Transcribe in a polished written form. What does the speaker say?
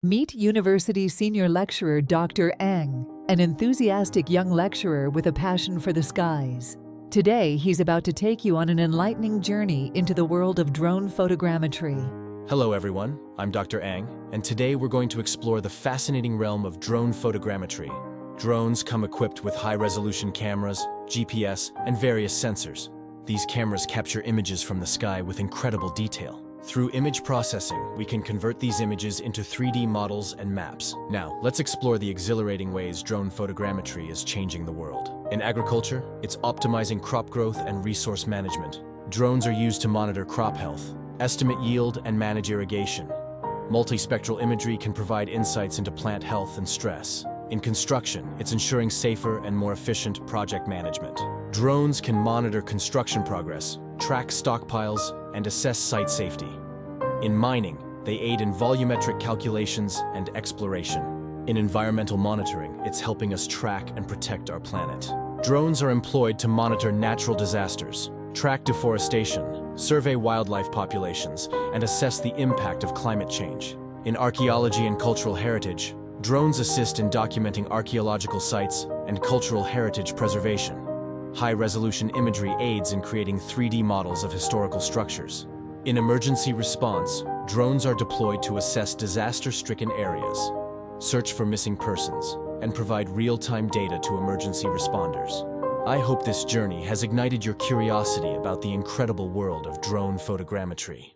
Meet University Senior Lecturer Dr. Eng, an enthusiastic young lecturer with a passion for the skies. Today, he's about to take you on an enlightening journey into the world of drone photogrammetry. Hello everyone, I'm Dr. Eng, and today we're going to explore the fascinating realm of drone photogrammetry. Drones come equipped with high-resolution cameras, GPS, and various sensors. These cameras capture images from the sky with incredible detail. Through image processing, we can convert these images into 3D models and maps. Now, let's explore the exhilarating ways drone photogrammetry is changing the world. In agriculture, it's optimizing crop growth and resource management. Drones are used to monitor crop health, estimate yield, and manage irrigation. Multispectral imagery can provide insights into plant health and stress. In construction, it's ensuring safer and more efficient project management. Drones can monitor construction progress, track stockpiles, and assess site safety. In mining, they aid in volumetric calculations and exploration. In environmental monitoring, it's helping us track and protect our planet. Drones are employed to monitor natural disasters, track deforestation, survey wildlife populations, and assess the impact of climate change. In archaeology and cultural heritage, drones assist in documenting archaeological sites and cultural heritage preservation. High-resolution imagery aids in creating 3D models of historical structures. In emergency response, drones are deployed to assess disaster-stricken areas, search for missing persons, and provide real-time data to emergency responders. I hope this journey has ignited your curiosity about the incredible world of drone photogrammetry.